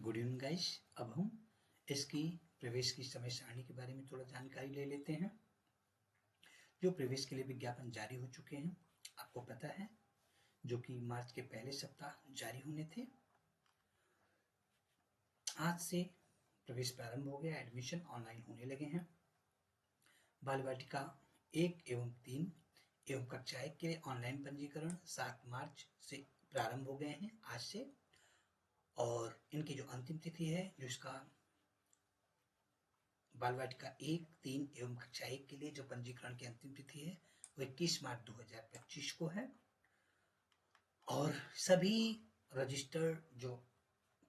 Good evening guys. अब हम इसकी प्रवेश की समय सारणी के बारे में थोड़ा जानकारी ले लेते हैं। जो प्रवेश के लिए विज्ञापन जारी हो चुके हैं, आपको पता है, जो कि मार्च के पहले सप्ताह जारी होने थे। आज से प्रवेश प्रारंभ हो गया, एडमिशन ऑनलाइन होने लगे हैं। बाल वाटिका 1 एवं 3 एवं कक्षा 1 के लिए ऑनलाइन पंजीकरण 7 मार्च से प्रारंभ हो गए हैं, आज से। और इनकी जो अंतिम तिथि है, जो इसका बाल वाटिका 1, 3 एवं कक्षा 1 के लिए जो पंजीकरण की अंतिम तिथि है, वो 21 मार्च 2025 को है। और सभी रजिस्टर्ड जो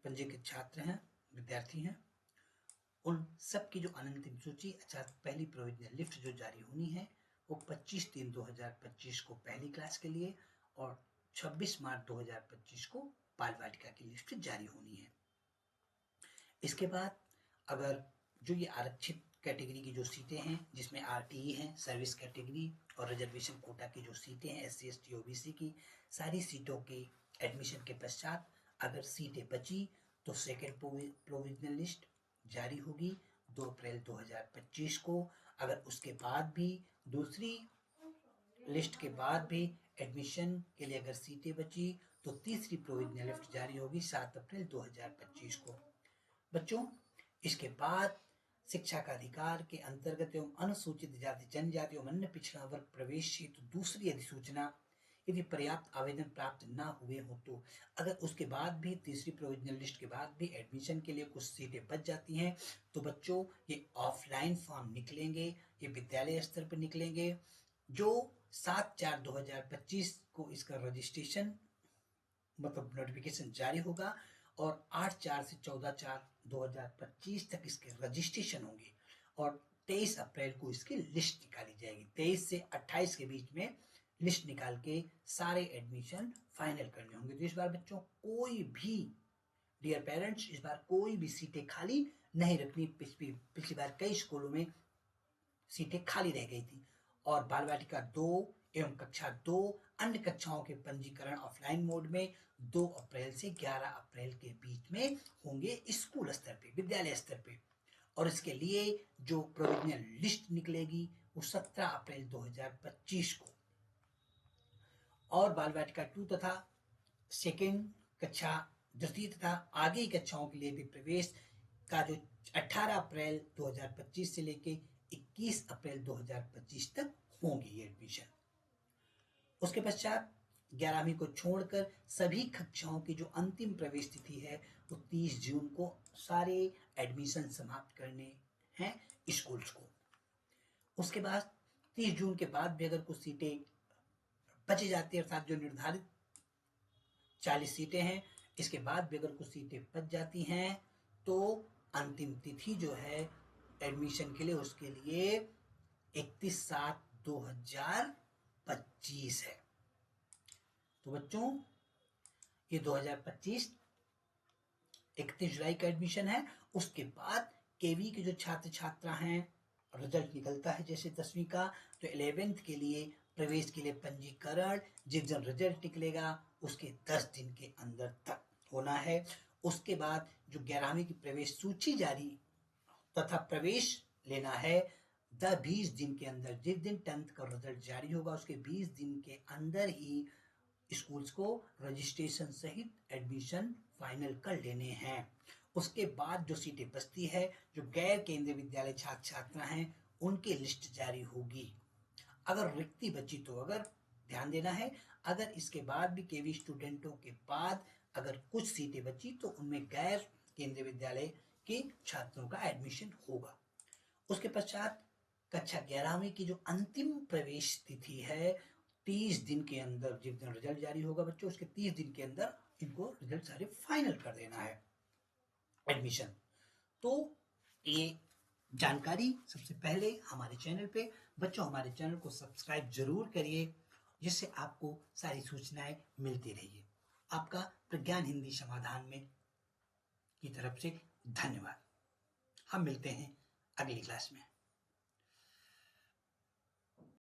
पंजीकृत छात्र हैं, विद्यार्थी हैं, उन सब की जो अंतिम सूची अर्थात पहली प्रोविजनल लिस्ट जो जारी होनी है, वो 25/3/2025 को पहली क्लास के लिए और 26 मार्च 2025 को बाल वाटिका की लिस्ट जारी होनी है। इसके बाद अगर जो ये आरक्षित कैटेगरी की जो सीटें हैं, जिसमें आरटीई है, सर्विस कैटेगरी और रिजर्वेशन कोटा की जो सीटें हैं, SC ST OBC की सारी सीटों के एडमिशन के पश्चात अगर सीटें बची तो सेकेंड प्रोविजनल लिस्ट जारी होगी 2 अप्रैल 2025 को। अगर उसके बाद भी दूसरी लिस्ट के बाद भी एडमिशन के लिए अगर सीटें बची तो तीसरी प्रोविजनल लिस्ट जारी होगी 7 अप्रैल 2025 को। बच्चों, इसके बाद शिक्षा का अधिकार के अंतर्गत एवं अनुसूचित जाति जनजाति एवं अन्य पिछड़ा वर्ग प्रवेश हेतु दूसरी अधिसूचना यदि पर्याप्त आवेदन प्राप्त न हुए हो तो अगर उसके बाद भी तीसरी प्रोविजनल लिस्ट के बाद भी एडमिशन के लिए कुछ सीटें बच जाती हैं तो बच्चों ये ऑफलाइन फॉर्म निकलेंगे, ये विद्यालय स्तर पर निकलेंगे। जो 7/4/2025 को इसका रजिस्ट्रेशन मतलब नोटिफिकेशन जारी होगा और 8/4 से 14/4/2025 तक इसके रजिस्ट्रेशन होंगे और 23 अप्रैल को इसकी लिस्ट निकाली जाएगी। 23 से 28 के बीच में लिस्ट निकाल के सारे एडमिशन फाइनल करने होंगे। तो इस बार बच्चों कोई भी डियर पेरेंट्स, इस बार कोई भी सीटें खाली नहीं रखनी। पिछली बार कई स्कूलों में सीटें खाली रह गई थी और बाल वाटिका 2 एवं कक्षा 2 अन्य कक्षाओं के पंजीकरण ऑफलाइन मोड में 2 अप्रैल से 11 अप्रैल के बीच में होंगे स्कूल स्तर पे, विद्यालय स्तर पे। और इसके लिए जो प्रोविजनल लिस्ट निकलेगी वो 17 अप्रैल 2025 को। और बाल वाटिका 2 तथा सेकेंड कक्षा द्वितीय तथा आगे की कक्षाओं के लिए भी प्रवेश का जो 18 अप्रैल 2025 से लेके 21 अप्रैल 2025 तक होंगे ये एडमिशन। उसके पश्चात 11वीं को छोड़कर सभी कक्षाओं की जो अंतिम प्रवेश तिथि है वो 30 जून को सारे एडमिशन समाप्त करने हैं स्कूल्स को। उसके बाद 30 जून के बाद भी अगर कुछ सीटें बच जाती है, अर्थात जो निर्धारित 40 सीटें हैं, इसके बाद भी अगर कुछ सीटें बच जाती हैं तो अंतिम तिथि जो है एडमिशन के लिए उसके लिए 31/7/2025 है। तो बच्चों, ये 2025 31 जुलाई का एडमिशन है। उसके बाद केवी के जो छात्र छात्रा हैं, रिजल्ट निकलता है जैसे 10वीं का, तो 11th के लिए प्रवेश के लिए पंजीकरण जिस दिन रिजल्ट निकलेगा उसके 10 दिन के अंदर तक होना है। उसके बाद जो 11वीं की प्रवेश सूची जारी तथा प्रवेश लेना है 20 दिन के अंदर, जिस दिन 10th का रिजल्ट जारी होगा उसके 20 दिन के अंदर ही स्कूल्स को रजिस्ट्रेशन सहित एडमिशन फाइनल कर लेने हैं। उसके बाद जो सीटें बचती है, जो गैर केंद्रीय विद्यालय छात्र छात्रा हैं, उनकी लिस्ट जारी होगी। अगर रिक्ति बची तो अगर ध्यान देना है, अगर इसके बाद भी केवी स्टूडेंटों के बाद अगर कुछ सीटें बची तो उनमें गैर केंद्रीय विद्यालय के छात्रों का एडमिशन होगा। उसके पश्चात कक्षा 11वीं की जो अंतिम प्रवेश तिथि है 30 दिन के अंदर, जिस दिन रिजल्ट जारी होगा बच्चों उसके 30 दिन के अंदर इनको रिजल्ट सारे फाइनल कर देना है एडमिशन। तो ये जानकारी सबसे पहले हमारे चैनल पे बच्चों, हमारे चैनल को सब्सक्राइब जरूर करिए जिससे आपको सारी सूचनाएं मिलती रहिए। आपका प्रज्ञान हिंदी समाधान में की तरफ से धन्यवाद। हम मिलते हैं अगली क्लास में।